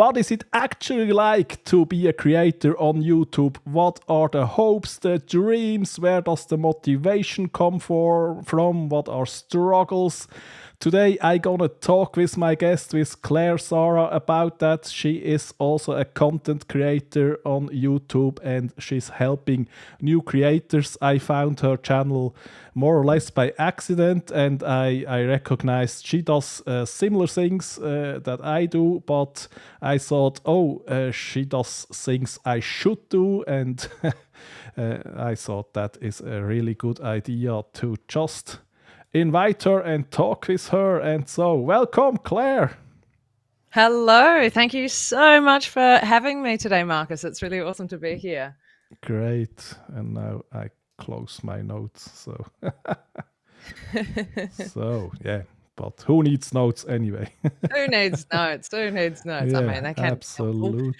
What is it actually like to be a creator on YouTube? What are the hopes, the dreams? Where does the motivation come from? What are struggles? Today I'm gonna talk with my guest, with Claire Sarah, about that. She is also a content creator on YouTube and she's helping new creators. I found her channel more or less by accident, and I recognized she does similar things that I do, but I thought, she does things I should do, and I thought that is a really good idea to just invite her and talk with her. And so, welcome, Claire. Hello. Thank you so much for having me today, Marcus. It's really awesome to be here. Great. And now I close my notes. So yeah. But who needs notes anyway? Who needs notes? Who needs notes? Yeah, I mean, they can absolutely.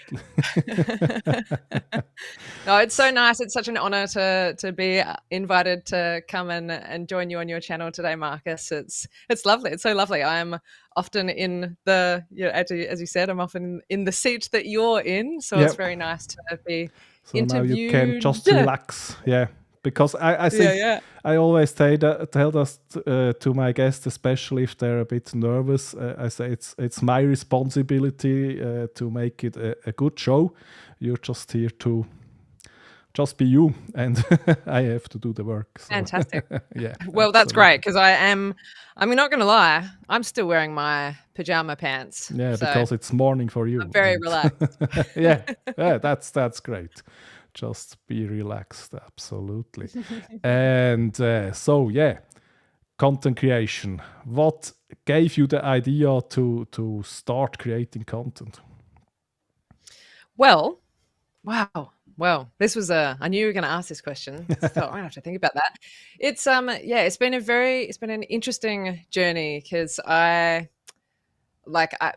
No, it's so nice. It's such an honor to be invited to come and join you on your channel today, Marcus. It's lovely. It's so lovely. I'm often in the, as you said, I'm often in the seat that you're in. So It's very nice to be interviewed. Now you can just relax. Yeah. Because I think I always tell this to my guests, especially if they're a bit nervous. I say it's my responsibility to make it a good show. You're just here to just be you, and I have to do the work. So. Fantastic. Yeah. Well, that's great, because I'm not going to lie, I'm still wearing my pajama pants. Yeah, so because it's morning for you. I'm very relaxed. yeah, that's great. Just be relaxed, absolutely. And content creation. What gave you the idea to start creating content? Well, wow. Well, this was I knew you were going to ask this question. So I thought I have to think about that. It's it's been an interesting journey, because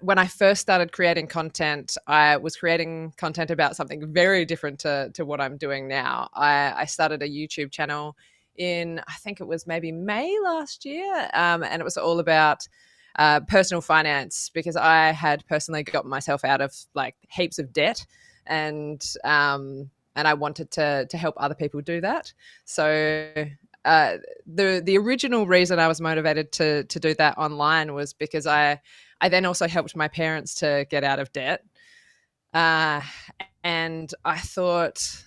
when I first started creating content, I was creating content about something very different to what I'm doing now. I started a YouTube channel in, I think it was maybe May last year, and it was all about personal finance, because I had personally got myself out of like heaps of debt, and I wanted to help other people do that. So the original reason I was motivated to do that online was because I then also helped my parents to get out of debt. And I thought,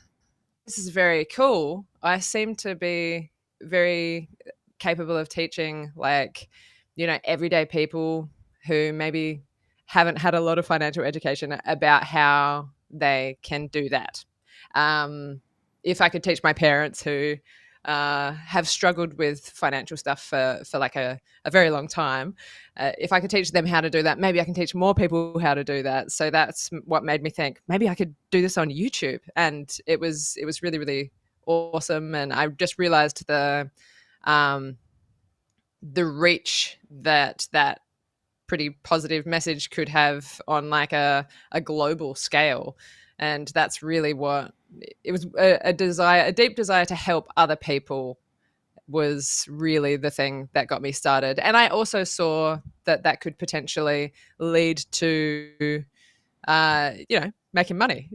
this is very cool. I seem to be very capable of teaching, everyday people who maybe haven't had a lot of financial education about how they can do that. If I could teach my parents, who have struggled with financial stuff for like a very long time, if I could teach them how to do that, maybe I can teach more people how to do that. So that's what made me think maybe I could do this on YouTube. And it was really, really awesome. And I just realized the reach that pretty positive message could have on like a global scale. And that's really what it was. A deep desire to help other people was really the thing that got me started. And I also saw that could potentially lead to making money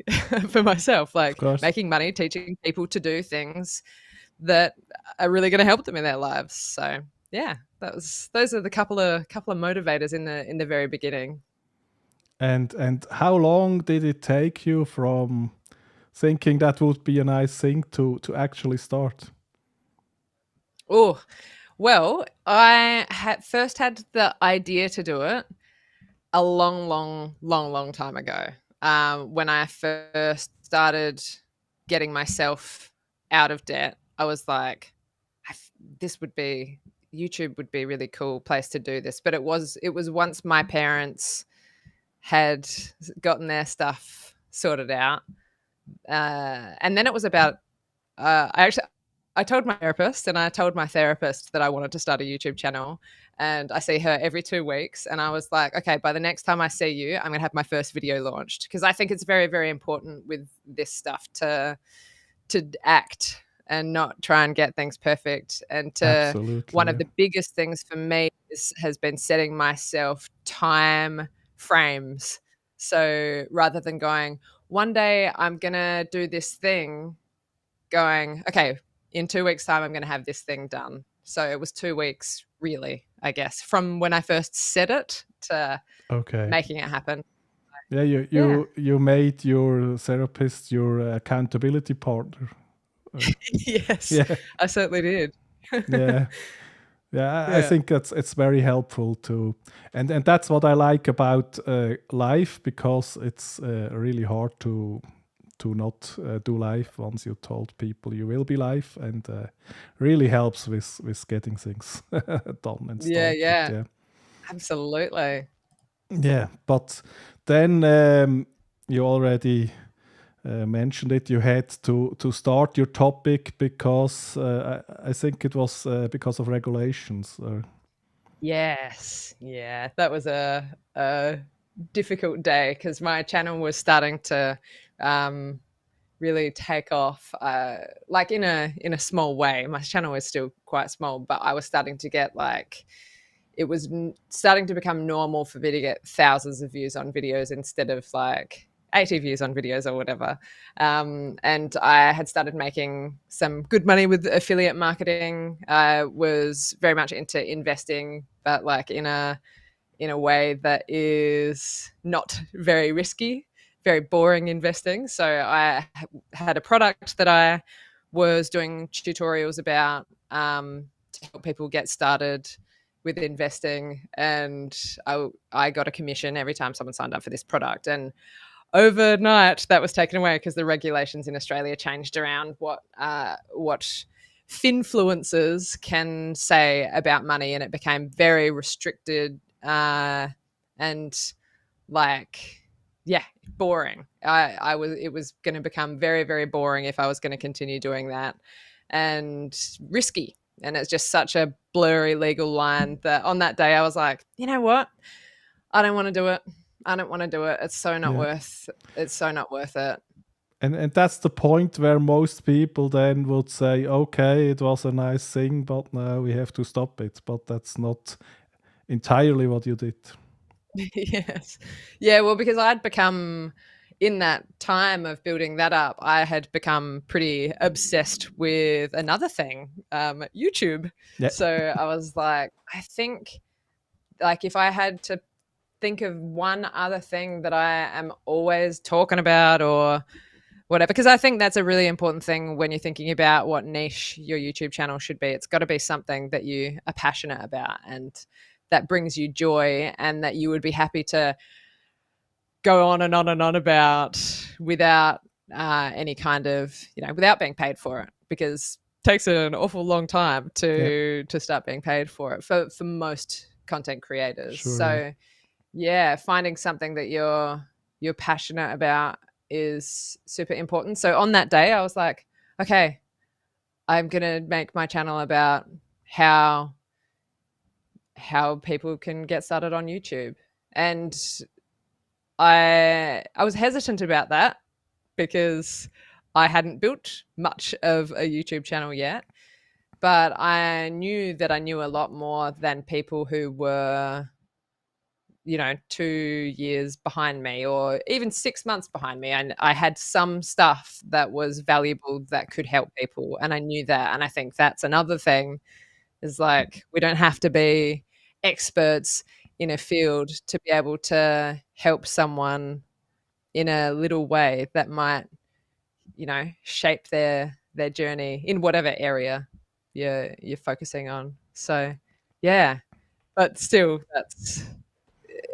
for myself, like making money teaching people to do things that are really going to help them in their lives. So yeah, those are the couple of motivators in the very beginning. And how long did it take you from thinking that would be a nice thing to actually start? Oh, well, I first had the idea to do it a long time ago. When I first started getting myself out of debt, I was like, YouTube would be a really cool place to do this. But it was once my parents had gotten their stuff sorted out. And then it was about, I told my therapist, and I told my therapist that I wanted to start a YouTube channel, and I see her every 2 weeks. And I was like, okay, by the next time I see you, I'm going to have my first video launched, because I think it's very, very important with this stuff to act and not try and get things perfect. And one of the biggest things for me has been setting myself time frames. So rather than going, one day I'm going to do this thing, going, okay, in 2 weeks' time, I'm going to have this thing done. So it was 2 weeks, really, I guess, from when I first said it to Okay. making it happen. Yeah, you Yeah. you made your therapist your accountability partner. Yes, Yeah, I certainly did. yeah. Yeah, I Yeah. think it's very helpful to, and that's what I like about life, because it's really hard to not do life once you told people you will be live, and really helps with getting things done and Yeah, started. yeah, Yeah, absolutely. yeah. But then you already mentioned it. You had to start your topic because I think it was because of regulations. Yes, yeah, that was a difficult day because my channel was starting to um, really take off, like in a small way. My channel is still quite small, but I was starting to get like it was starting to become normal for me to get thousands of views on videos instead of like 80 views on videos or whatever. And I had started making some good money with affiliate marketing. I was very much into investing, but like in a way that is not very risky, very boring investing. So I had a product that I was doing tutorials about, to help people get started with investing, and I got a commission every time someone signed up for this product. And overnight, that was taken away because the regulations in Australia changed around what finfluencers can say about money, and it became very restricted, and like, yeah, boring. I was It was going to become very, very boring if I was going to continue doing that, and risky. And it's just such a blurry legal line that on that day I was like, you know what? I don't want to do it. I don't want to do it. It's so not Yeah. worth. It's so not worth it. And that's the point where most people then would say, okay, it was a nice thing, but now we have to stop it. But that's not entirely what you did. Yes. Yeah, well, because I'd become in that time of building that up, I had become pretty obsessed with another thing, YouTube. Yeah. So I was like, I think like if I had to think of one other thing that I am always talking about or whatever, because I think that's a really important thing when you're thinking about what niche your YouTube channel should be. It's got to be something that you are passionate about and that brings you joy and that you would be happy to go on and on and on about without any kind of, without being paid for it, because it takes an awful long time Yeah. to start being paid for it for most content creators. Sure. Yeah. So yeah, finding something that you're passionate about is super important. So on that day I was like, okay, I'm going to make my channel about how people can get started on YouTube. And I was hesitant about that because I hadn't built much of a YouTube channel yet, but I knew that I knew a lot more than people who were 2 years behind me or even 6 months behind me. And I had some stuff that was valuable that could help people. And I knew that. And I think that's another thing is like, we don't have to be experts in a field to be able to help someone in a little way that might, shape their journey in whatever area you're focusing on. So yeah, but still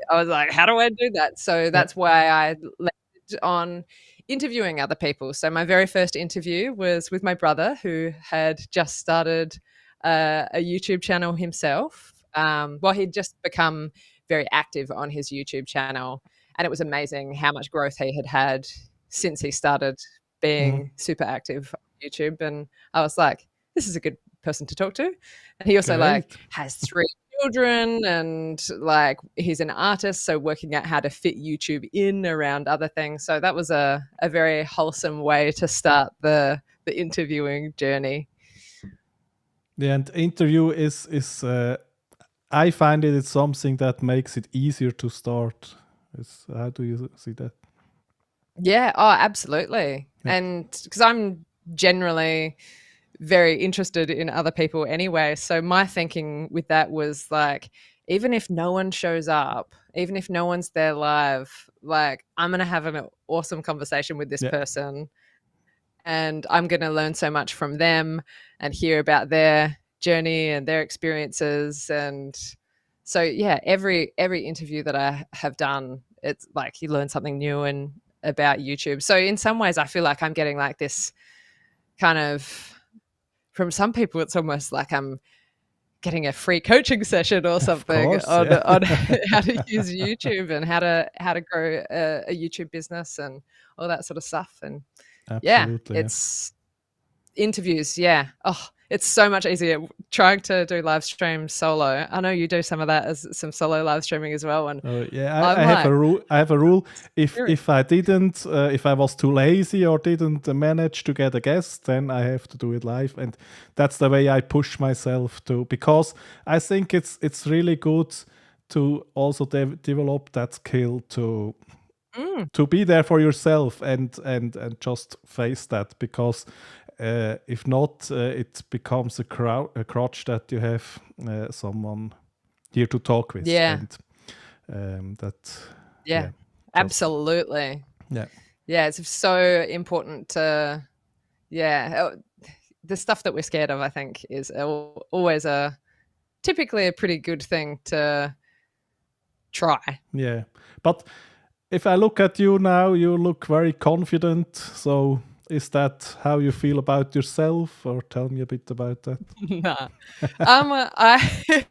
I was like, how do I do that? So Yeah. that's why I landed on interviewing other people. So my very first interview was with my brother, who had just started a YouTube channel himself. Well, he'd just become very active on his YouTube channel, and it was amazing how much growth he had since he started Mhm. being super active on YouTube. And I was like, this is a good person to talk to. And he also like Great. has 3 children, and like he's an artist, so working out how to fit YouTube in around other things. So that was a very wholesome way to start the interviewing journey. Yeah, and interview is I find it's something that makes it easier to start. How do you see that? Yeah. Oh, absolutely. Yeah. And because I'm generally very interested in other people anyway. So my thinking with that was like, even if no one shows up, even if no one's there live, like I'm going to have an awesome conversation with this Yeah. person and I'm going to learn so much from them and hear about their journey and their experiences. And so, yeah, every interview that I have done, it's like you learn something new and about YouTube. So in some ways, I feel like I'm getting like this kind of, from some people, it's almost like I'm getting a free coaching session or Of something course. Yeah. on how to use YouTube and how to grow a YouTube business and all that sort of stuff. And yeah, Absolutely. Yeah. it's interviews. Yeah. Oh, it's so much easier trying to do live streams solo. I know you do some of that as some solo live streaming as well. And Yeah, I'm I have a like, rule. I have a rule. serious. If I didn't, if I was too lazy or didn't manage to get a guest, then I have to do it live, and that's the way I push myself to. Because I think it's really good to also develop that skill to be there for yourself and just face that. Because if not, it becomes a crutch that you have someone here to talk with, Yeah. and that Yeah. yeah, just Absolutely. yeah, Yeah. It's so important to, yeah. The stuff that we're scared of, I think, is always typically a pretty good thing to try. yeah. But if I look at you now, you look very confident. So is that how you feel about yourself, or tell me a bit about that? Nah. I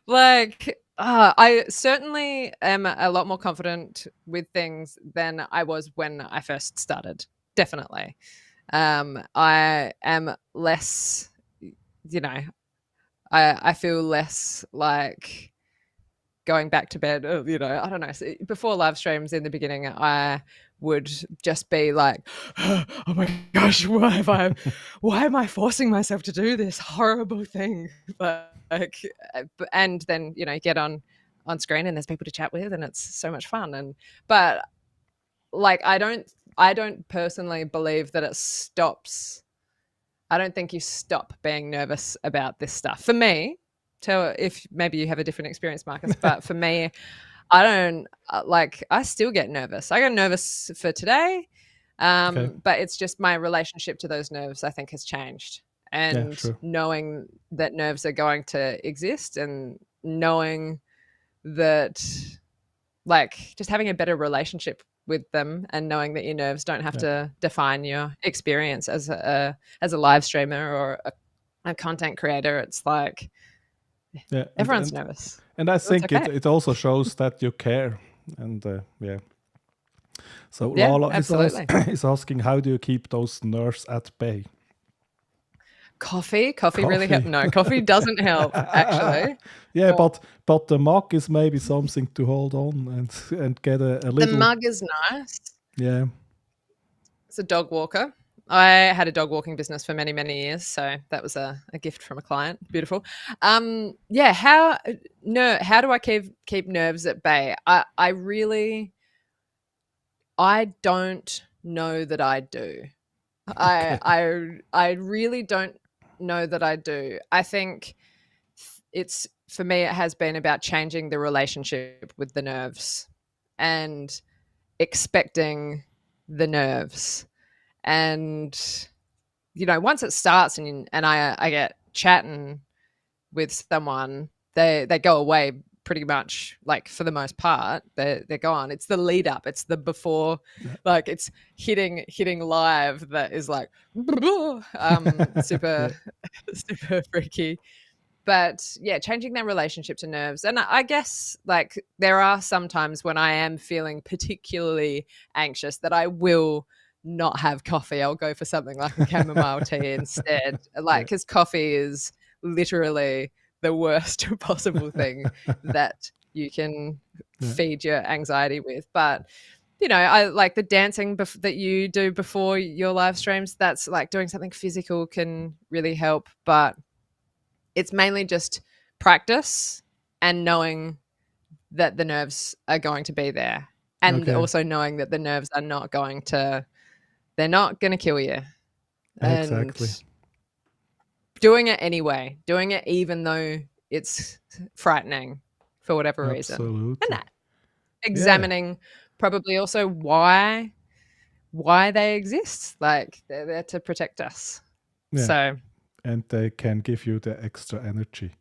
like I certainly am a lot more confident with things than I was when I first started. Definitely. I am less, you know, I feel less like going back to bed, I don't know. Before live streams in the beginning, I would just be like, oh my gosh, why am I forcing myself to do this horrible thing? Like, and then, get on screen and there's people to chat with and it's so much fun. But like, I don't personally believe that it stops. I don't think you stop being nervous about this stuff. For me, tell if maybe you have a different experience, Marcus, but for me, I don't I still get nervous. I get nervous for today, Okay. but it's just my relationship to those nerves, I think, has changed. Yeah, And sure. knowing that nerves are going to exist and knowing that, like, just having a better relationship with them and knowing that your nerves don't have Yeah, to define your experience as a live streamer or a content creator. It's like yeah, everyone's nervous. and I That's think okay. it also shows that you care, and yeah. So Yeah, Lala absolutely. is asking, how do you keep those nerves at bay? Coffee really help. Coffee. No, coffee doesn't help actually. Yeah, Well, but the mug is maybe something to hold on and get a the little. mug is nice. Yeah. It's a dog walker. I had a dog walking business for many, many years, so that was a gift from a client. Beautiful. Yeah. How do I keep nerves at bay? I don't know that I do. Okay. I really don't know that I do. I think it's, for me, it has been about changing the relationship with the nerves and expecting the nerves. And once it starts and I get chatting with someone, they go away pretty much, like, for the most part. They're gone. It's the lead up, it's the before, Yeah. like it's hitting live that is like super Yeah. super freaky. But yeah, changing that relationship to nerves. And I guess, like, there are some times when I am feeling particularly anxious that I will not have coffee. I'll go for something like a chamomile tea instead. Like, Yeah. because coffee is literally the worst possible thing that you can Yeah. feed your anxiety with. But I like the dancing that you do before your live streams. That's like doing something physical can really help. But it's mainly just practice and knowing that the nerves are going to be there, and also knowing that the nerves are not going to, they're not going to kill you. Exactly. And doing it anyway, doing it even though it's frightening for whatever reason. Absolutely. And examining probably also why they exist. Like, they're there to protect us. Yeah. So, and they can give you the extra energy.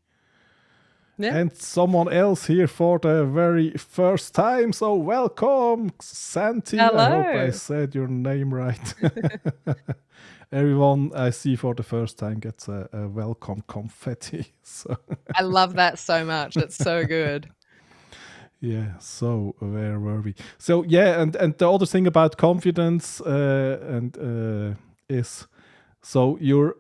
yeah. And someone else here for the very first time. So welcome, Santi. Hello. I hope I said your name right. Everyone I see for the first time gets a welcome confetti. So I love that so much. It's so good. Yeah, so where were we? So yeah, and the other thing about confidence is, so you're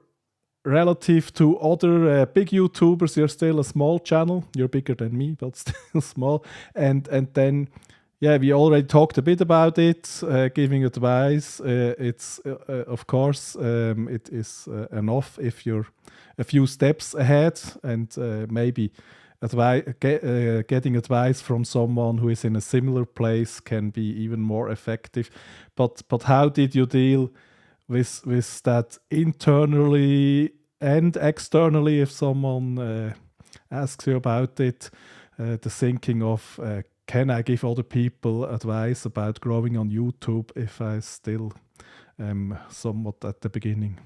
relative to other big YouTubers, you're still a small channel. You're bigger than me, but still small. And then, yeah, we already talked a bit about it, giving advice. It's of course, it is enough if you're a few steps ahead, and maybe getting advice from someone who is in a similar place can be even more effective. But how did you deal with that internally and externally? If someone asks you about it, the thinking of can I give other people advice about growing on YouTube if I still am somewhat at the beginning?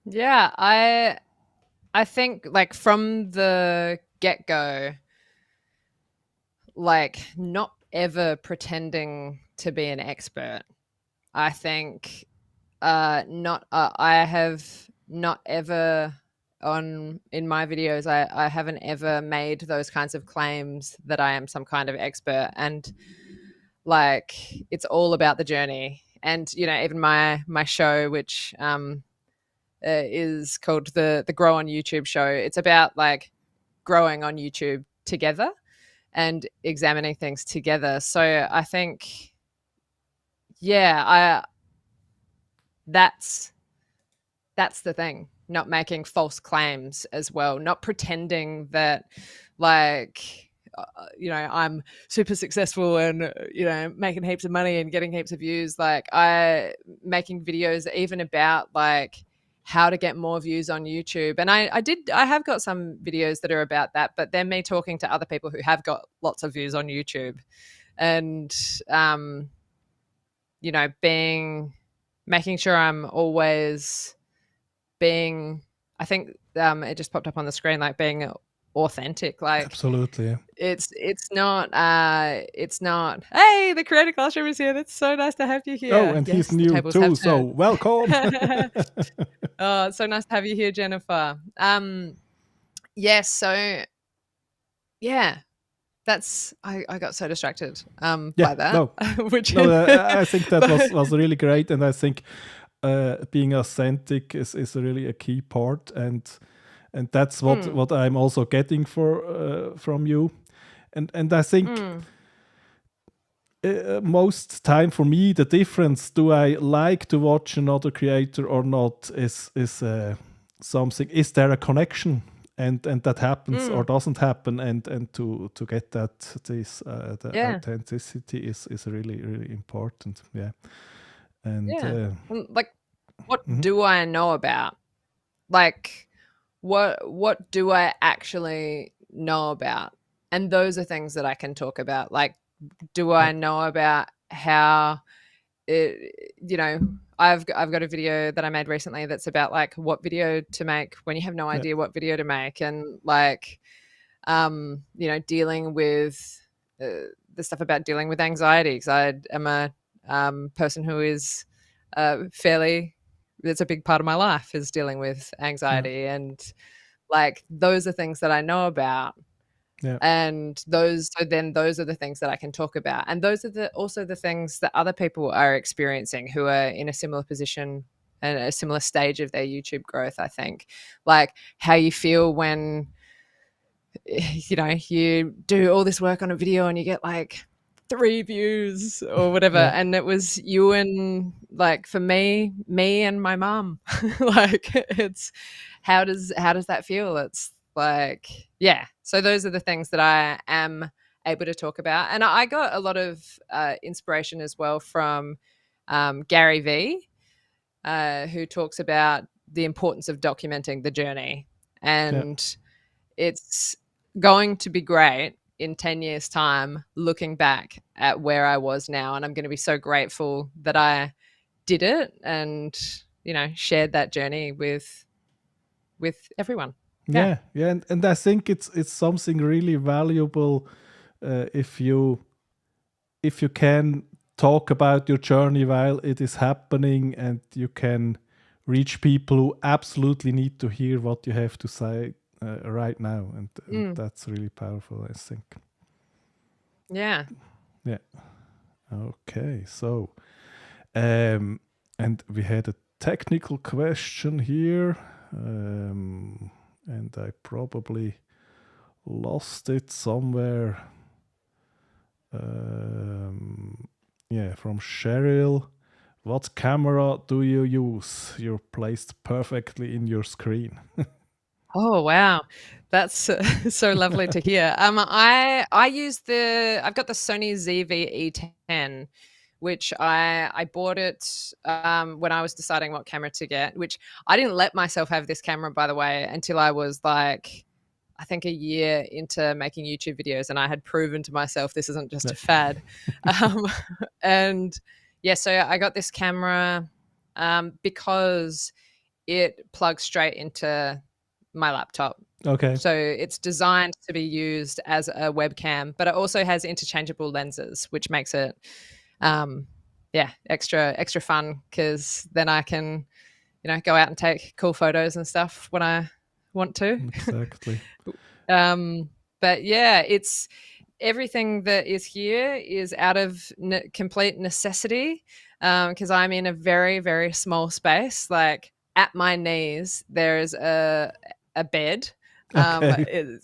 Yeah, I think, like, from the get-go, like, not ever pretending to be an expert. I think I have not ever in my videos, I haven't ever made those kinds of claims that I am some kind of expert. And like, it's all about the journey. And, you know, even my show, which is called the Grow on YouTube show, it's about like growing on YouTube together and examining things together. So I think, yeah, that's the thing. Not making false claims as well, not pretending that, like, you know, I'm super successful and, you know, making heaps of money and getting heaps of views. Like, I making videos even about like how to get more views on YouTube. And I have got some videos that are about that, but they're me talking to other people who have got lots of views on YouTube, and you know, making sure I'm always being, I think it just popped up on the screen, like being authentic. Like, Absolutely, yeah. it's not hey, the creator classroom is here, that's so nice to have you here. Oh, and yes, he's new too, so welcome. Oh, it's so nice to have you here, Jennifer. Yes, so yeah, that's, I got so distracted by that. No, which I think that was really great, and I think being authentic is really a key part, and that's what I'm also getting from you, and I think most time for me the difference, do I like to watch another creator or not, is something, is there a connection, and that happens or doesn't happen, and to get that the authenticity is really important. And like, what do I know about? Like, what do I actually know about? And those are things that I can talk about. Like, do I know about how it, you know, I've got a video that I made recently that's about like what video to make when you have no idea what video to make, and like you know, dealing with the stuff about dealing with anxiety, because I am a person who is fairly, it's a big part of my life, is dealing with anxiety, and like, those are things that I know about. And those are the things that I can talk about, and those are also the things that other people are experiencing who are in a similar position and a similar stage of their YouTube growth. I think, like, how you feel when, you know, you do all this work on a video and you get like 3 views or whatever, and it was you and, like, for me and my mom. Like, it's how does that feel? It's like, yeah. So those are the things that I am able to talk about. And I got a lot of inspiration as well from Gary Vee, who talks about the importance of documenting the journey. And it's going to be great in 10 years' time looking back at where I was now. And I'm going to be so grateful that I did it and, you know, shared that journey with everyone. Yeah. And I think it's something really valuable if you can talk about your journey while it is happening, and you can reach people who absolutely need to hear what you have to say right now, and that's really powerful, I think. Yeah. Okay, so and we had a technical question here, and I probably lost it somewhere. From Cheryl. What camera do you use? You're placed perfectly in your screen. Oh wow, that's so lovely to hear. I use I've got the Sony ZV-E10, which I bought it when I was deciding what camera to get. Which I didn't let myself have this camera, by the way, until I was like, I think a year into making YouTube videos, and I had proven to myself this isn't just a fad. And yeah, so I got this camera because it plugs straight into my laptop. Okay. So it's designed to be used as a webcam, but it also has interchangeable lenses, which makes it extra fun, because then I can, you know, go out and take cool photos and stuff when I want to. Exactly. But yeah, it's everything that is here is out of complete necessity, because I'm in a very, very small space. Like at my knees, there's a bed. Okay.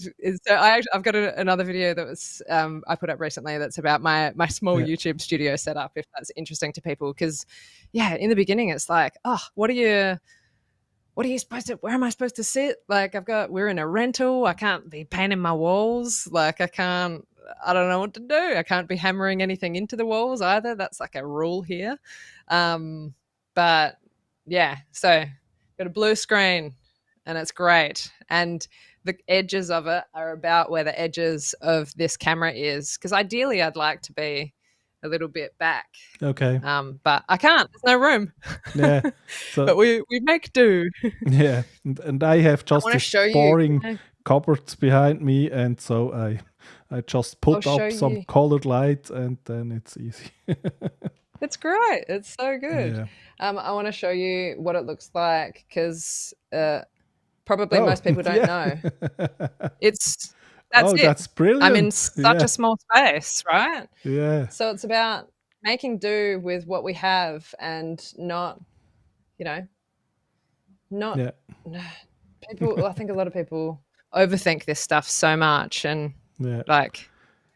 So I've got another video that was I put up recently that's about my small YouTube studio setup, if that's interesting to people. Because yeah, in the beginning it's like, oh, what are you supposed to, where am I supposed to sit? Like we're in a rental. I can't be painting my walls. Like I don't know what to do. I can't be hammering anything into the walls either. That's like a rule here. But yeah, so got a blue screen and it's great. And the edges of it are about where the edges of this camera is. Because ideally I'd like to be a little bit back. Okay. But I can't. There's no room. Yeah. So, but we make do. Yeah. And I have just this boring cupboard behind me, and so I just put up some colored light, and then it's easy. It's great. It's so good. Yeah. I want to show you what it looks like, because probably most people don't know. That's brilliant. I'm in such a small space, right? Yeah. So it's about making do with what we have, and not, you know, people. I think a lot of people overthink this stuff so much, and like.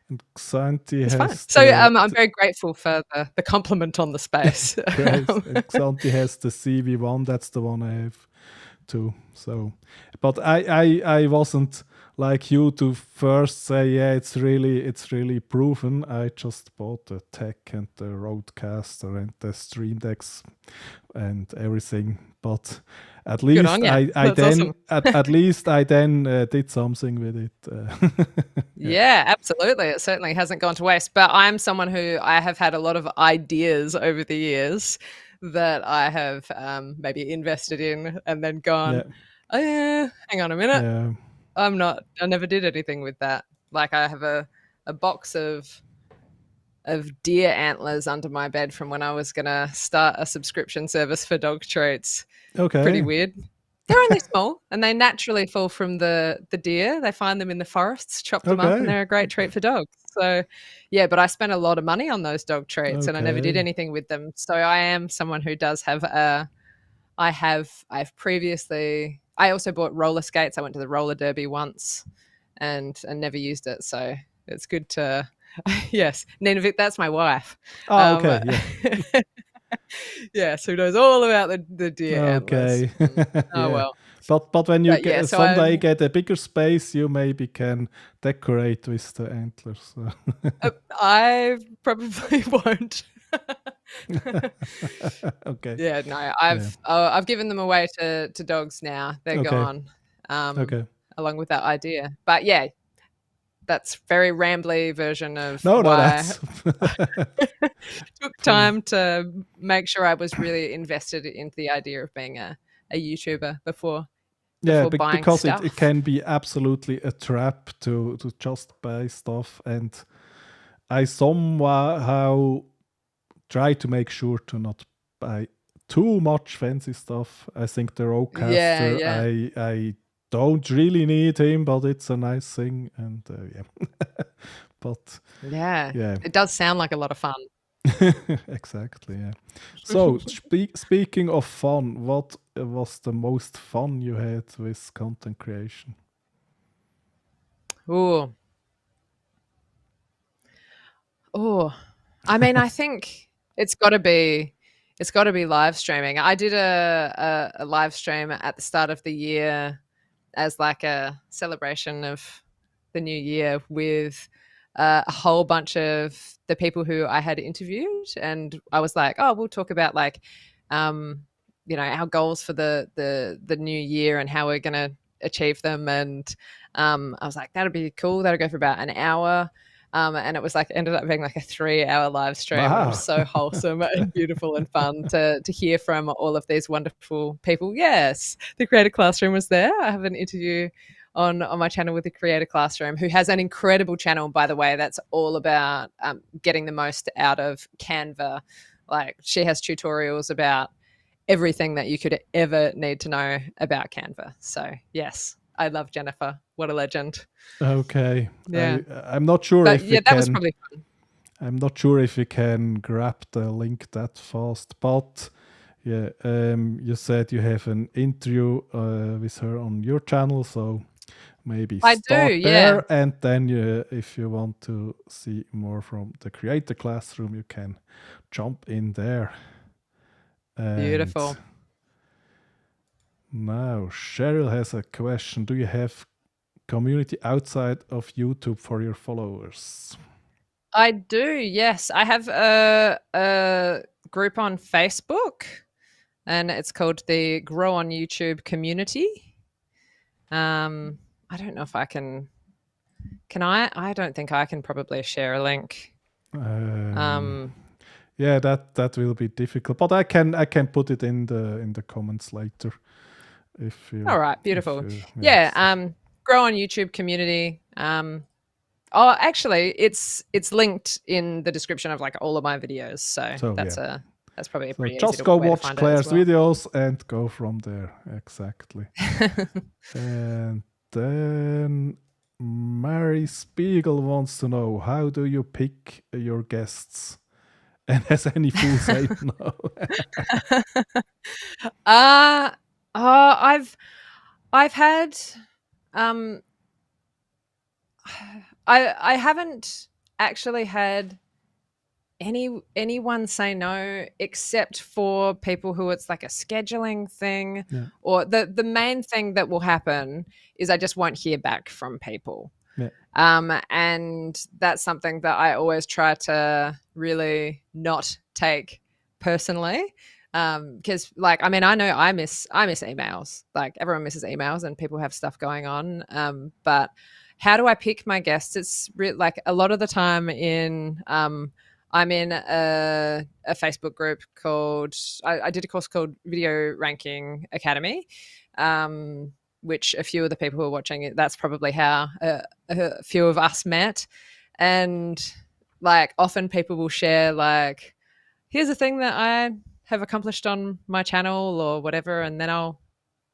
And Xanti has fine. So I'm very grateful for the compliment on the space. Xanti has the CV1. That's the one I have too. So, but I wasn't like you to first say, it's really proven. I just bought the tech and the Rodecaster and the Stream Decks and everything. But at least at least I then did something with it. Yeah, absolutely. It certainly hasn't gone to waste. But I'm someone who I have had a lot of ideas over the years that I have maybe invested in and then gone, hang on a minute. Yeah. I never did anything with that. Like I have a box of deer antlers under my bed from when I was going to start a subscription service for dog treats. Okay. Pretty weird. They're only small and they naturally fall from the deer. They find them in the forests, chop them up, and they're a great treat for dogs. So, yeah, but I spent a lot of money on those dog treats and I never did anything with them. So I am someone who does have I've previously, I also bought roller skates. I went to the roller derby once and never used it. So it's good to, yes, Nina, that's my wife. Oh, okay. Yes, who knows all about the deer antlers. Okay. Oh, well. But when you But yeah, so someday get a bigger space, you maybe can decorate with the antlers. So. I probably won't. Okay. Yeah, no, Yeah. I've given them away to dogs now. They're Okay. gone, Okay. along with that idea. But yeah, that's very rambly version of No, no, why that's took cool. time to make sure I was really invested into the idea of being a YouTuber Yeah, before buying because it stuff. can be absolutely a trap to just buy stuff, and I somehow try to make sure to not buy too much fancy stuff. I think the Yeah, Rodecaster, yeah, I don't really need him, but it's a nice thing, and yeah. But yeah. yeah, It does sound like a lot of fun. exactly. Yeah. So speaking of fun, what was the most fun you had with content creation? Ooh, oh, I mean, I think it's got to be live streaming. I did a live stream at the start of the year as like a celebration of the new year with a whole bunch of the people who I had interviewed, and I was like, oh, we'll talk about like, um, our goals for the new year and how we're gonna achieve them, and I was like, that'd be cool. That'll go for about an hour. And it was like ended up being like a 3 hour live stream, and it was Wow. so wholesome and beautiful and fun to hear from all of these wonderful people. Yes, the Creator Classroom was there. I have an interview on my channel with the Creator Classroom, who has an incredible channel, by the way, that's all about getting the most out of Canva. Like she has tutorials about everything that you could ever need to know about Canva. So yes, I love Jennifer. What a legend. Okay. Yeah. I'm not sure But if we yeah, that was can. probably fun. I'm not sure if we can grab the link that fast, but yeah, you said you have an interview with her on your channel, so maybe I do, start yeah. there, and then if you want to see more from the Creator Classroom, you can jump in there. And Beautiful. now Cheryl has a question: do you have community outside of YouTube for your followers? I do, yes. I have a group on Facebook, and it's called the Grow on YouTube community. I don't know if I can I don't think I can probably share a link. Um, Um, yeah, that will be difficult, but I can put it in the comments later if you all right, if beautiful. you Yeah, yes. Grow on YouTube community. Oh, actually, it's linked in the description of like all of my videos, so So yeah, that's probably a so pretty easy just go way to watch find it as Claire's well. videos and go from there. Exactly. And then Mary Spiegel wants to know, how do you pick your guests? And has any fool said no? uh, I've had um I haven't actually had anyone say no except for people who it's like a scheduling thing, Yeah, or the main thing that will happen is I just won't hear back from people. yeah, And that's something that I always try to really not take personally. Because like, I mean, I know I miss emails. Like everyone misses emails, and people have stuff going on. But how do I pick my guests? It's like a lot of the time I'm in a Facebook group called I did a course called Video Ranking Academy. Which a few of the people who are watching it, that's probably how a few of us met. And like often people will share like, here's a thing that I have accomplished on my channel or whatever, and then I'll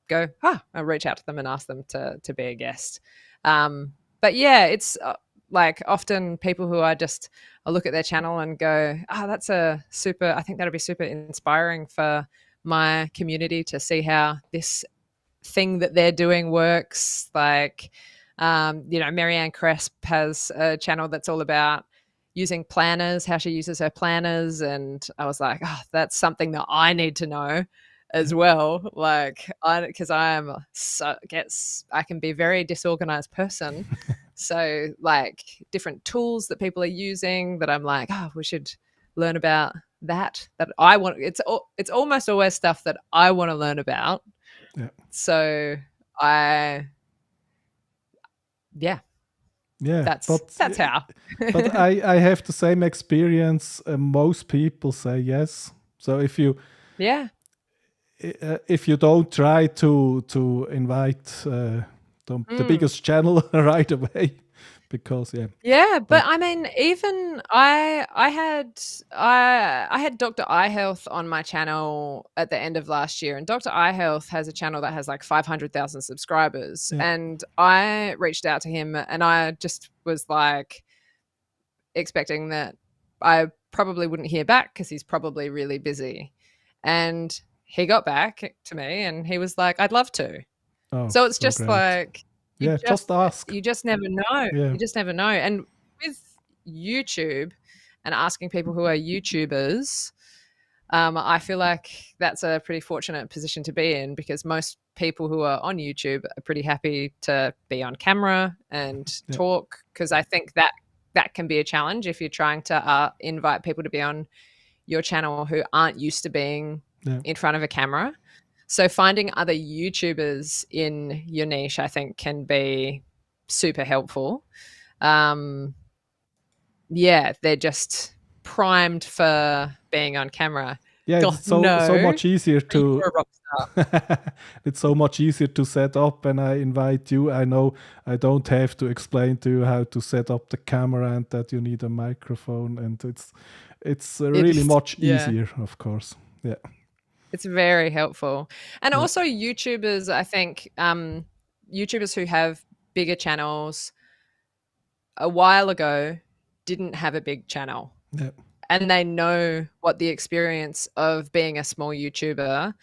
go, I'll reach out to them and ask them to be a guest. But yeah, it's like often people who I look at their channel and go, that's I think that'll be super inspiring for my community to see how this thing that they're doing works. Like, Marianne Cresp has a channel that's all about using planners, how she uses her planners. And I was like, that's something that I need to know. as well. Like, because I can be a very disorganized person. So like different tools that people are using that I'm like, oh, we should learn about that I want. It's almost always stuff that I want to learn about. Yeah. So I yeah, Yeah, that's how. but I have the same experience. Most people say yes. So Yeah. if you don't try to invite the biggest channel right away, because Yeah, but but I mean, even I had Dr. Eye Health on my channel at the end of last year, and Dr. Eye Health has a channel that has like 500,000 subscribers, yeah, and I reached out to him, and I just was like expecting that I probably wouldn't hear back because he's probably really busy, and he got back to me, and he was like, "I'd love to." oh, So it's so just great. like Yeah, just ask. you just never know. Yeah, You just never know. And with YouTube and asking people who are YouTubers, I feel like that's a pretty fortunate position to be in because most people who are on YouTube are pretty happy to be on camera and yeah, talk. Because I think that can be a challenge if you're trying to invite people to be on your channel who aren't used to being yeah. in front of a camera. So finding other YouTubers in your niche, I think, can be super helpful. Um, yeah, they're just primed for being on camera. Yeah, Oh, it's so no, much easier you're to a rock star. it's so much easier to set up when I invite you. I know I don't have to explain to you how to set up the camera and that you need a microphone, and it's really It's much yeah, easier, of course. Yeah, it's very helpful. And yeah, also YouTubers, I think, YouTubers who have bigger channels a while ago didn't have a big channel yeah, and they know what the experience of being a small YouTuber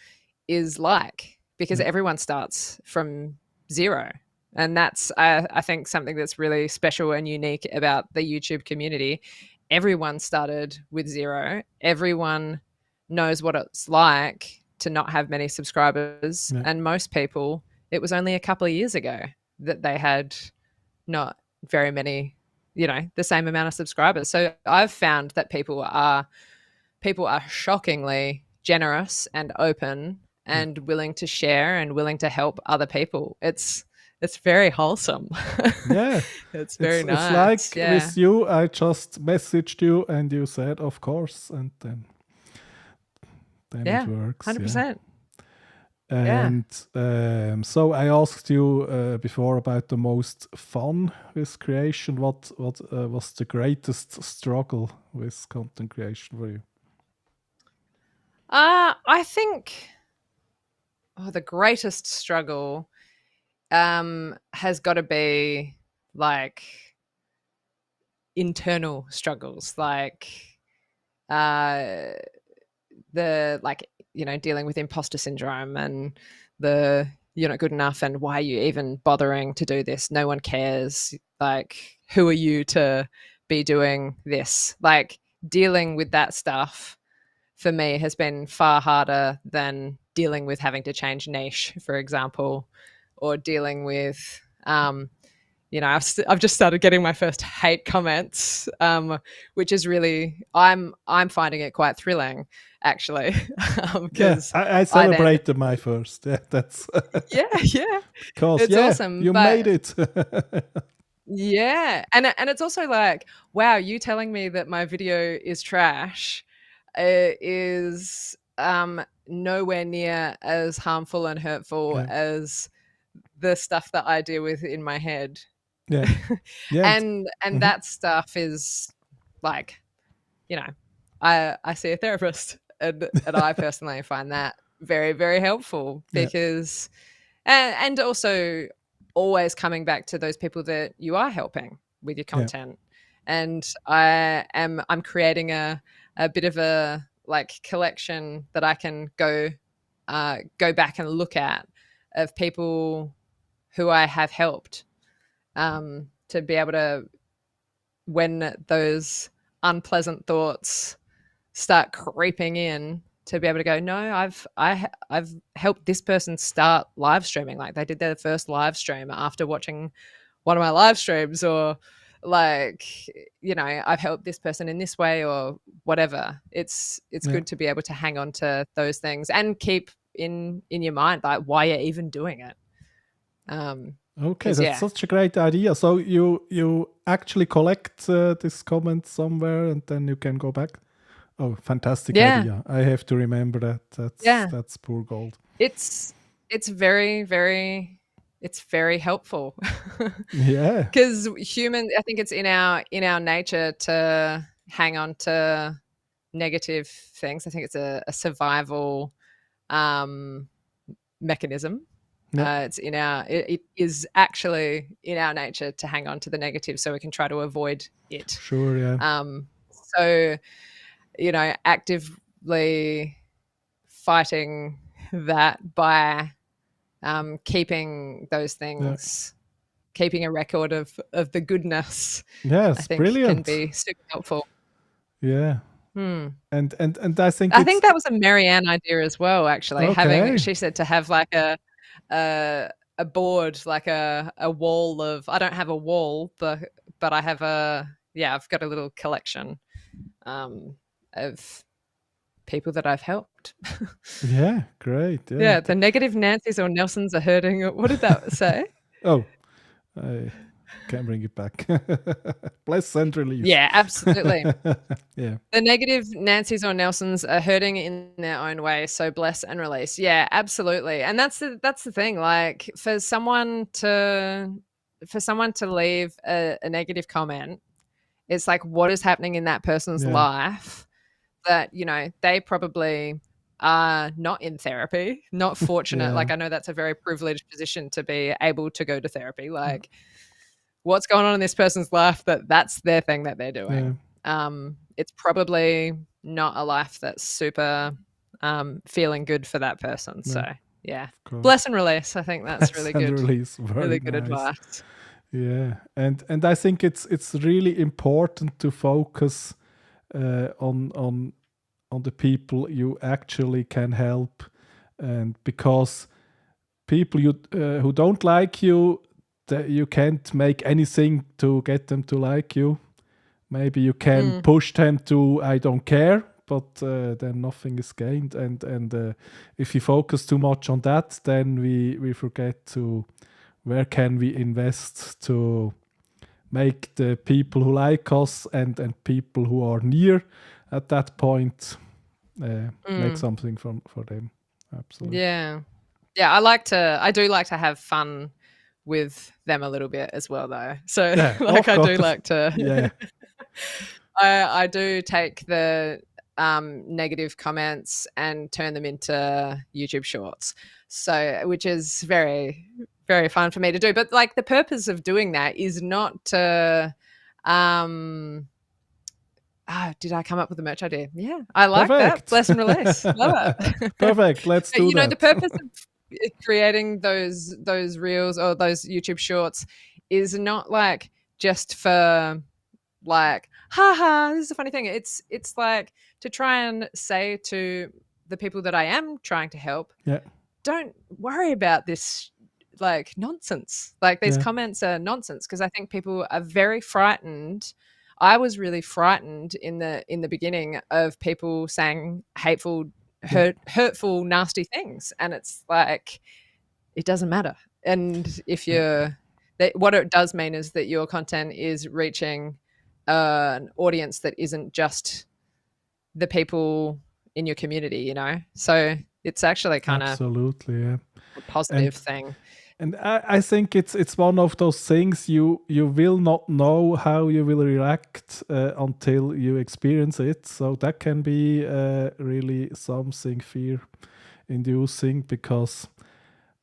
is like because yeah, everyone starts from zero. And that's, I think, something that's really special and unique about the YouTube community. Everyone started with zero. Everyone knows what it's like to not have many subscribers. yeah, And most people, it was only a couple of years ago that they had not very many, the same amount of subscribers. So I've found that people are shockingly generous and open yeah. and willing to share and willing to help other people. It's very wholesome. Yeah. It's It's very it's nice. like Yeah. with you, I just messaged you and you said, of course, and then it Yeah. works. Yeah. 100%. Yeah. And so I asked you before about the most fun with creation. What was the greatest struggle with content creation for you? I think the greatest struggle has got to be like internal struggles, like uh the like dealing with imposter syndrome and the you're not good enough and why are you even bothering to do this, no one cares, like who are you to be doing this, like dealing with that stuff for me has been far harder than dealing with having to change niche, for example, or dealing with I've just started getting my first hate comments, which is really I'm finding it quite thrilling, actually, Yeah, because I I then celebrated my first. Yeah, that's yeah, because it's yeah, awesome, you made but it. yeah, and it's also like, wow, you telling me that my video is trash is nowhere near as harmful and hurtful Yeah, as the stuff that I deal with in my head. yeah, yeah. And Mhm. that stuff is like, you know, I see a therapist, and I personally find that very, very helpful Yeah, because and also always coming back to those people that you are helping with your yeah, content. And I'm creating a bit of a like collection that I can go back and look at of people who I have helped, to be able to, when those unpleasant thoughts start creeping in, to be able to go, no, I've helped this person start live streaming. Like they did their first live stream after watching one of my live streams, or like, you know, I've helped this person in this way or whatever. It's Yeah. good to be able to hang on to those things and keep in your mind like why you're even doing it. Okay, 'Cause, that's yeah. such a great idea. So you actually collect this comment somewhere and then you can go back. Oh, fantastic Yeah. idea! I have to remember that. Yeah. That's pure gold. It's very, very, it's very helpful. Yeah, Because I think it's in our nature to hang on to negative things. I think it's a survival mechanism. yeah, It's in our it is actually in our nature to hang on to the negative so we can try to avoid it. sure, yeah, So, you know, actively fighting that by keeping those things, keeping a record of the goodness, I yes, think brilliant. can be super helpful. Yeah, Hmm. and I think I think that was a Marianne idea as well, actually. Okay. She said to have like a board, like a wall of, I don't have a wall, but I have I've got a little collection of people that I've helped. Yeah, great. Yeah. Yeah, the negative Nancy's or Nelsons are hurting. What did that say? Oh, I can't bring it back. Bless and release. Yeah, absolutely. Yeah. The negative Nancy's or Nelsons are hurting in their own way, so bless and release. Yeah, absolutely. And that's the thing. Like for someone to leave a negative comment, it's like what is happening in that person's life that, you know, they probably are not in therapy, not fortunate. Yeah. Like I know that's a very privileged position to be able to go to therapy. Like what's going on in this person's life that's their thing that they're doing. It's probably not a life that's super feeling good for that person. So yeah, bless and release. I think that's really good. Release, really good nice. advice. Yeah, and I think it's really important to focus on the people you actually can help, and because people who don't like you, you can't make anything to get them to like you. Maybe you can push them to I don't care, but then nothing is gained. And if we focus too much on that, then we forget to where can we invest to make the people who like us and people who are near at that point make something for them. Absolutely. Yeah. I do like to have fun with them a little bit as well though. So like I do like to I do take the negative comments and turn them into YouTube shorts. So which is very, very fun for me to do. But like the purpose of doing that is not to did I come up with a merch idea? Yeah, I like that. Bless and release. Love it. Perfect. Let's do that. You know, the purpose of creating those reels or those YouTube shorts is not like just for like, haha, this is a funny thing. It's like to try and say to the people that I am trying to help, don't worry about this like nonsense. Like these comments are nonsense, because I think people are very frightened. I was really frightened in the beginning of people saying hateful, hurtful, nasty things, and it's like it doesn't matter. And if what it does mean is that your content is reaching an audience that isn't just the people in your community, you know. So it's actually kind of absolutely a positive thing. And I think it's one of those things you will not know how you will react until you experience it. So that can be really something fear-inducing, because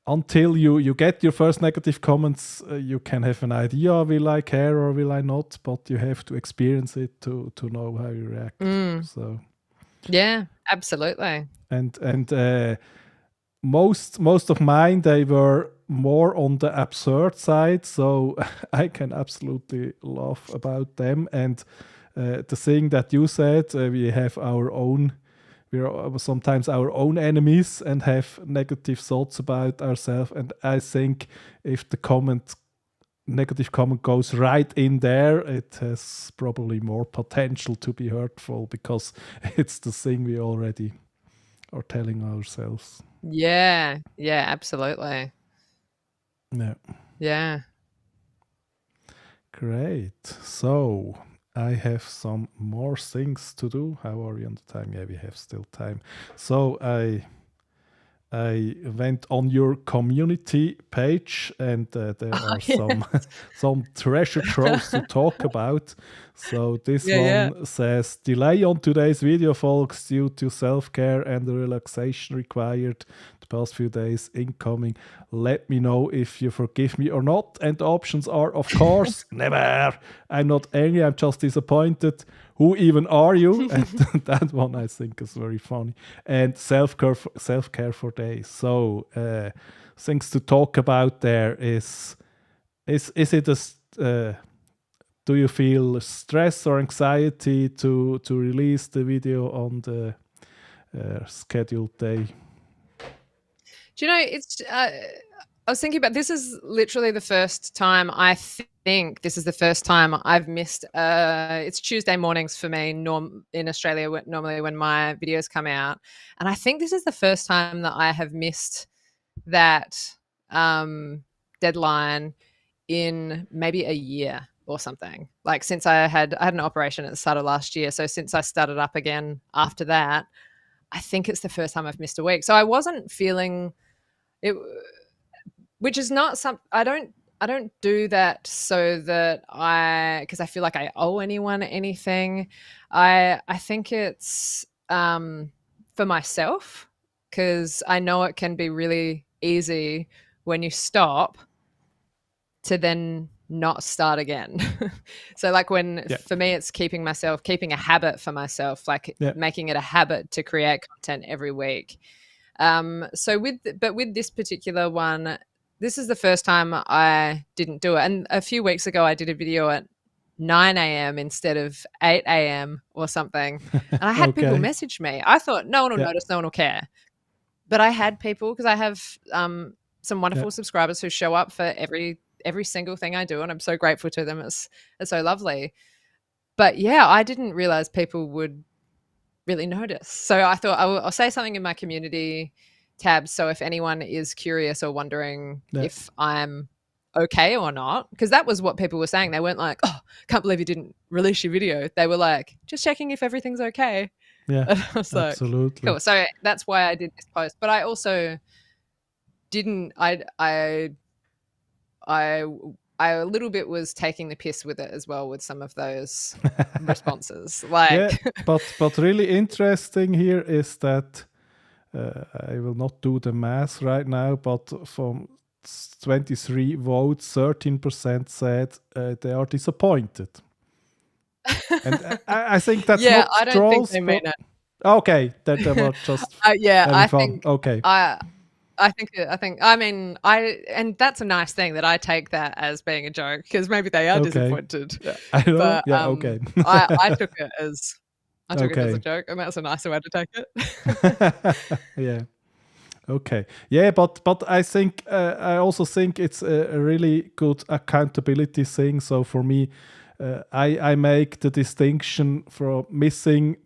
until you get your first negative comments, you can have an idea, will I care or will I not? But you have to experience it to know how you react. So yeah, absolutely. And most of mine, they were more on the absurd side, so I can absolutely laugh about them. And the thing that you said, we have our own we're sometimes our own enemies and have negative thoughts about ourselves. And I think if the negative comment goes right in there, it has probably more potential to be hurtful because it's the thing we already are telling ourselves. Yeah, absolutely. Yeah. Yeah. Great. So I have some more things to do. How are we on the time? Yeah, we have still time. So I went on your community page, and there are some treasure troves to talk about. So this one says, delay on today's video, folks, due to self-care and the relaxation required the past few days incoming. Let me know if you forgive me or not. And the options are, of course, never. I'm not angry, I'm just disappointed. Who even are you? And that one I think is very funny. And self-care for days. So things to talk about there is it do you feel stress or anxiety to release the video on the scheduled day? Do you know, it's I was thinking about, this is literally the first time, I think this is the first time I've missed, it's Tuesday mornings for me in Australia, normally when my videos come out. And I think this is the first time that I have missed that deadline in maybe a year or something. Like since I had an operation at the start of last year. So since I started up again after that, I think it's the first time I've missed a week. So I wasn't feeling it, which is not I don't do that so that because I feel like I owe anyone anything. I think it's for myself, because I know it can be really easy when you stop to then not start again. So like for me, it's keeping a habit for myself, like making it a habit to create content every week. So with this particular one, this is the first time I didn't do it. And a few weeks ago, I did a video at 9 a.m. instead of 8 a.m. or something. And I had people message me. I thought no one will notice, no one will care. But I had people, because I have some wonderful subscribers who show up for every single thing I do. And I'm so grateful to them. It's so lovely. But yeah, I didn't realize people would really notice. So I thought I'll say something in my community tab. So if anyone is curious or wondering if I'm okay or not, because that was what people were saying. They weren't like, oh, can't believe you didn't release your video. They were like, just checking if everything's okay. Yeah, and I was absolutely. Like, cool. So that's why I did this post. But I also didn't, I a little bit was taking the piss with it as well, with some of those responses. Like, but really interesting here is that I will not do the math right now, but from 23 votes, 13% said they are disappointed. And I think that's not I don't trolls, think they mean it. Okay, that they were just I fun. think okay. And that's a nice thing, that I take that as being a joke, because maybe they are disappointed. Yeah, I know. But, okay. I took it as it as a joke, and that's a nicer way to take it. Yeah. Okay. Yeah, but I think I also think it's a really good accountability thing. So for me, I make the distinction from missing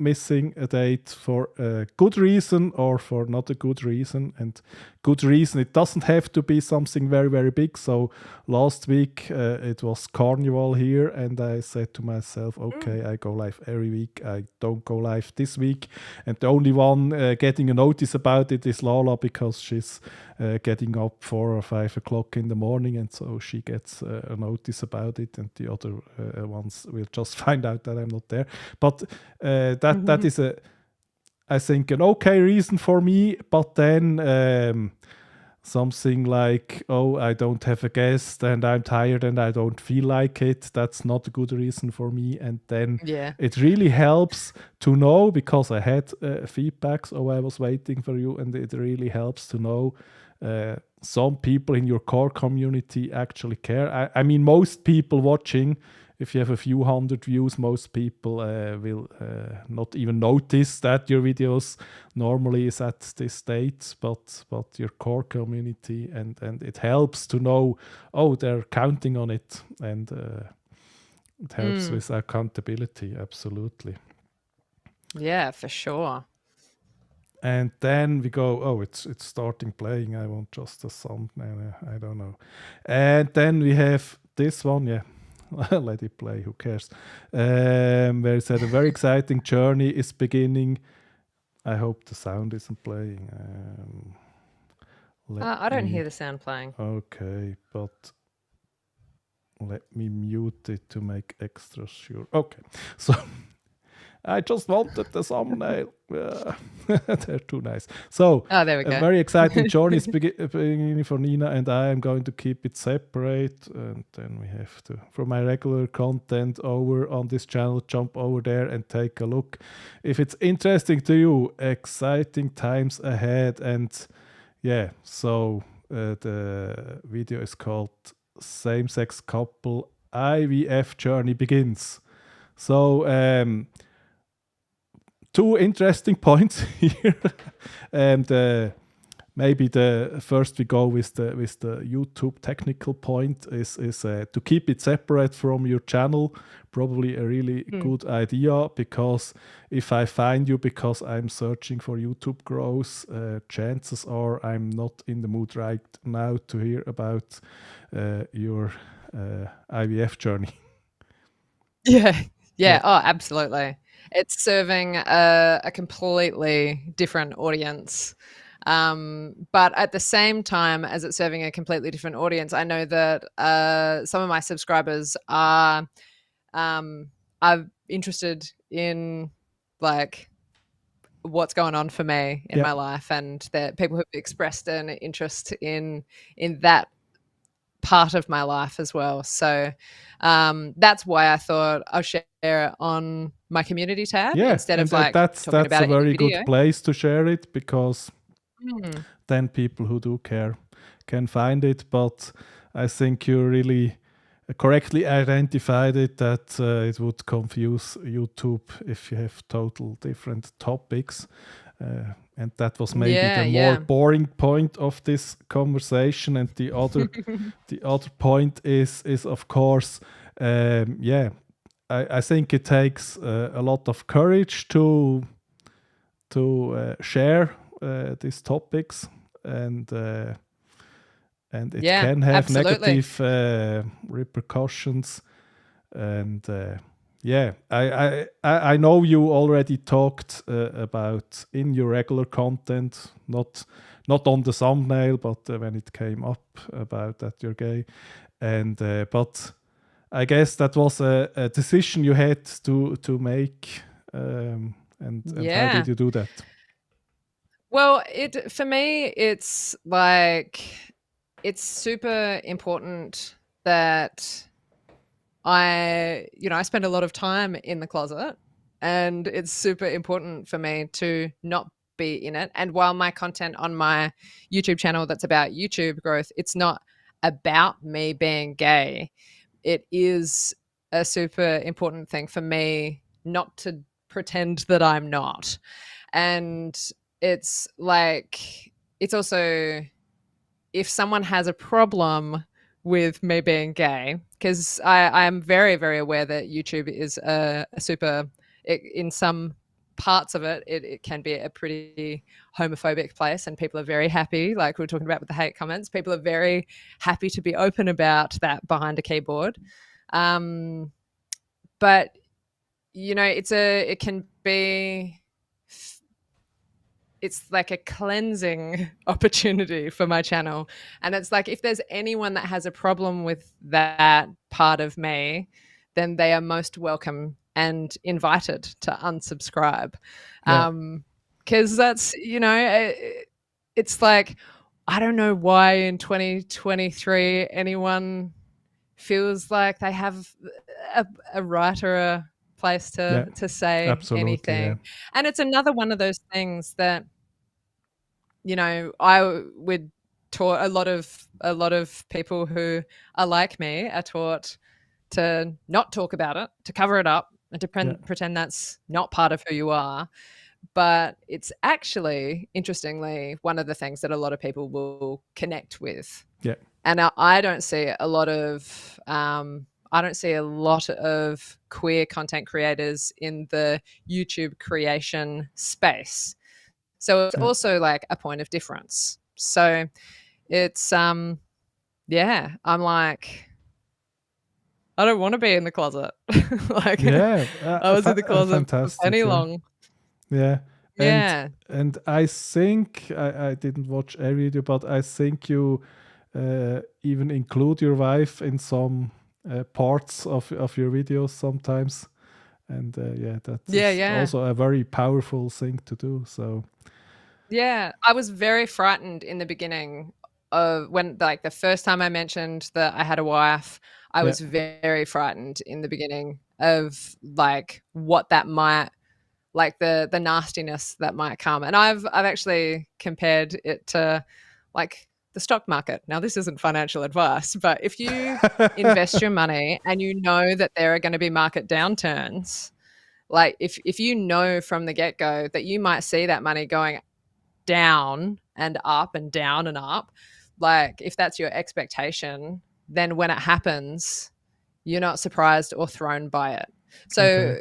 a date for a good reason or for not a good reason. And good reason, it doesn't have to be something very, very big. So last week it was Carnival here, and I said to myself, okay, I go live every week. I don't go live this week. And the only one getting a notice about it is Lala, because she's getting up 4 or 5 o'clock in the morning, and so she gets a notice about it, and the other ones will just find out that I'm not there. But that is I think an okay reason for me. But then something like, oh, I don't have a guest and I'm tired and I don't feel like it, that's not a good reason for me. And then it really helps to know, because I had feedbacks, oh, I was waiting for you, and it really helps to know some people in your core community actually care. I mean, most people watching if you have a few hundred views, most people will not even notice that your videos normally is at this state, but your core community, and it helps to know, oh, they're counting on it, and it helps with accountability, absolutely. Yeah, for sure. And then we go, oh, it's starting playing. I want just a thumbnail. I don't know. And then we have this one, yeah. Let it play, who cares? Where it said a very exciting journey is beginning. I hope the sound isn't playing. I don't hear the sound playing. Okay, but let me mute it to make extra sure. Okay, so I just wanted the thumbnail. They're too nice. So, there we a go. very exciting journey is beginning for Nina, and I am going to keep it separate. And then we have to, for my regular content over on this channel, jump over there and take a look. If it's interesting to you, exciting times ahead. And yeah, so the video is called Same-Sex Couple IVF Journey Begins. So, two interesting points here, and maybe the first we go with the YouTube technical point is to keep it separate from your channel. Probably a really good idea, because if I find you because I'm searching for YouTube growth, chances are I'm not in the mood right now to hear about your IVF journey. Yeah. Oh, absolutely. It's serving a completely different audience. But at the same time as it's serving a completely different audience, I know that some of my subscribers are interested in like what's going on for me in my life, and that people have expressed an interest in that part of my life as well. So that's why I thought I'll share it on my community tab instead of like that's talking about a it in very the video. good place to share it, because then people who do care can find it. But I think you really correctly identified it, that it would confuse YouTube if you have total different topics. And that was maybe the more boring point of this conversation. And the other the other point is of course, I think it takes a lot of courage to share these topics, and it can have negative repercussions. And I know you already talked about in your regular content, not on the thumbnail, but when it came up about that you're gay. And but I guess that was a decision you had to make. And how did you do that? Well, for me, it's like, it's super important that I spend a lot of time in the closet, and it's super important for me to not be in it. And while my content on my YouTube channel that's about YouTube growth, it's not about me being gay, it is a super important thing for me not to pretend that I'm not. And it's like, it's also, if someone has a problem with me being gay, because I am very, very aware that YouTube is a super, in some parts of it, it can be a pretty homophobic place, and people are very happy, like we were talking about with the hate comments, people are very happy to be open about that behind a keyboard. But it can be, it's like a cleansing opportunity for my channel. And it's like, if there's anyone that has a problem with that part of me, then they are most welcome and invited to unsubscribe. Because that's, it's like, I don't know why in 2023 anyone feels like they have a right or a place to say anything. And it's another one of those things that, I would taught a lot of people who are like me are taught to not talk about it, to cover it up, and to pretend that's not part of who you are. But it's actually, interestingly, one of the things that a lot of people will connect with. Yeah. And I don't see a lot of queer content creators in the YouTube creation space. So it's also like a point of difference. So it's yeah, I'm like, I don't want to be in the closet. Like, I was in the closet for plenty long. Yeah. Yeah. And I think I didn't watch every video, but I think you even include your wife in some parts of your videos sometimes. And yeah, that's also a very powerful thing to do. So yeah, I was very frightened in the beginning of when, like, the first time I mentioned that I had a wife. I was very frightened in the beginning of like what that might, like the nastiness that might come. And I've actually compared it to like the stock market. Now, this isn't financial advice, but if you invest your money and you know that there are going to be market downturns, like if you know from the get-go that you might see that money going down and up and down and up, like if that's your expectation, then when it happens, you're not surprised or thrown by it. So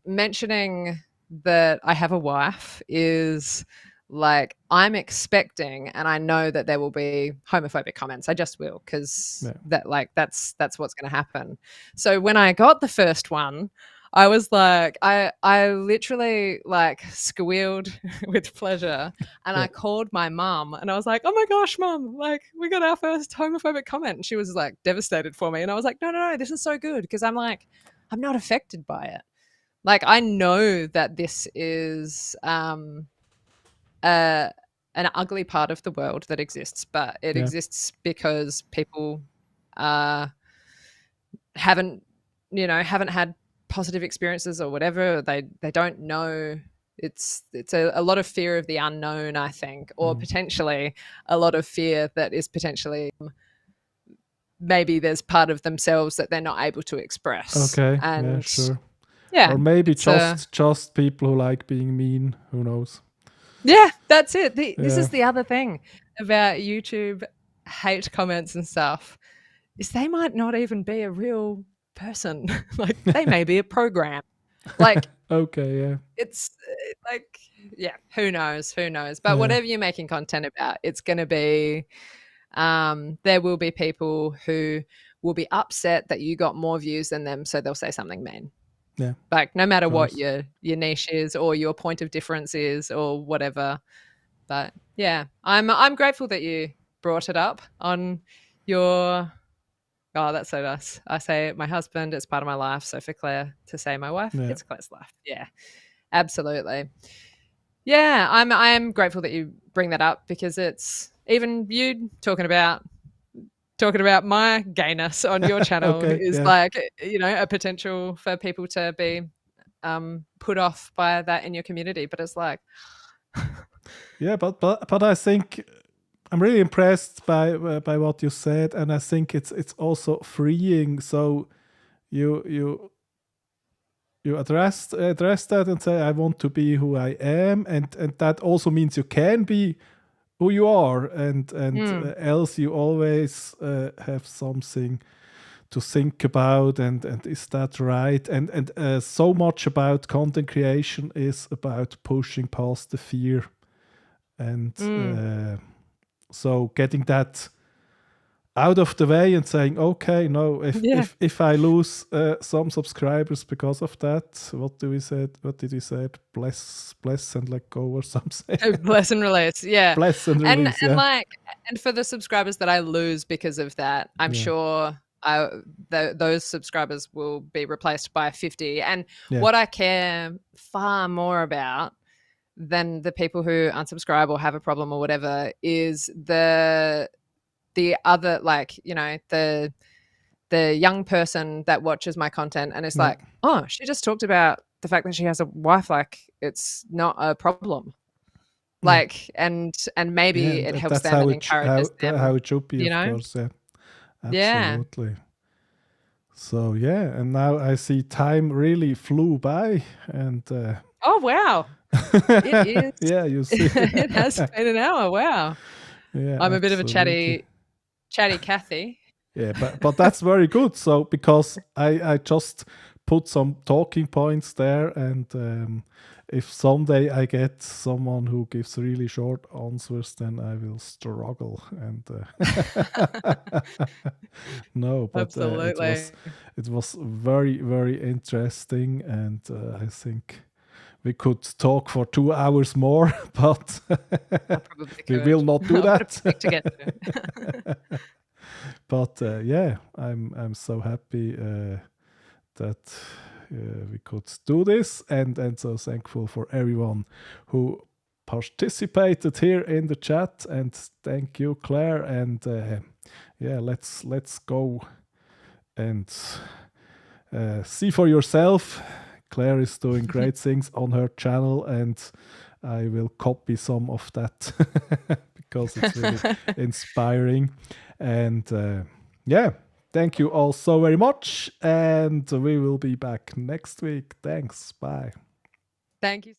mentioning that I have a wife is like, I'm expecting, and I know that there will be homophobic comments. I just will, because that's what's going to happen. So when I got the first one, I was like, I literally like squealed with pleasure, and I called my mum, and I was like, oh my gosh, mum, like we got our first homophobic comment. And she was like devastated for me. And I was like, no, this is so good, because I'm like, I'm not affected by it. Like, I know that this is an ugly part of the world that exists, but it exists because people haven't had positive experiences or whatever. They don't know. It's a lot of fear of the unknown, I think, or potentially a lot of fear that is potentially maybe there's part of themselves that they're not able to express. Okay. And yeah, sure. Yeah. Or maybe just people who like being mean. Who knows? Yeah, that's it. This is the other thing about YouTube hate comments and stuff, is they might not even be a real person. Like, they may be a program. Like, okay, it's like, yeah, who knows? But whatever you're making content about, it's going to be, there will be people who will be upset that you got more views than them, so they'll say something mean. Yeah. Like, no matter what your niche is or your point of difference is or whatever. But yeah, I'm grateful that you brought it up on your. Oh, that's so nice. I say my husband, it's part of my life. So for Claire to say my wife, it's Claire's life. Yeah, absolutely. Yeah, I'm grateful that you bring that up, because it's even you talking about my gayness on your channel is like, a potential for people to be put off by that in your community. But it's like, yeah, but I think I'm really impressed by what you said, and I think it's also freeing. So you address that and say, I want to be who I am, and that also means you can be who you are, and else you always have something to think about, and is that right? And so much about content creation is about pushing past the fear, and so getting that out of the way and saying, okay, no, if I lose some subscribers because of that, what did we say? Bless and let go, or something. Bless and release, yeah. Bless and release, and for the subscribers that I lose because of that, I'm sure those subscribers will be replaced by 50. And what I care far more about than the people who unsubscribe or have a problem or whatever is the other, like, the young person that watches my content and is like, oh, she just talked about the fact that she has a wife, like it's not a problem. Like, and maybe it helps them and encourages them. How it should be, of course. Yeah, absolutely. So yeah, and now I see time really flew by, and Oh wow, it is. yeah, you see, It has been an hour. Wow, yeah, I'm a bit of a absolutely. chatty Kathy. Yeah, but that's very good. So because I just put some talking points there, and if someday I get someone who gives really short answers, then I will struggle. And no, but Absolutely. it was very very interesting, and I think we could talk for 2 hours more, but I probably we could. will not do I've got a that. picnic to get to. But yeah, I'm so happy that we could do this, and so thankful for everyone who participated here in the chat, and thank you, Claire. And yeah, let's go and see for yourself. Claire is doing great things on her channel, and I will copy some of that because it's really inspiring. And yeah, thank you all so very much. And we will be back next week. Thanks. Bye. Thank you.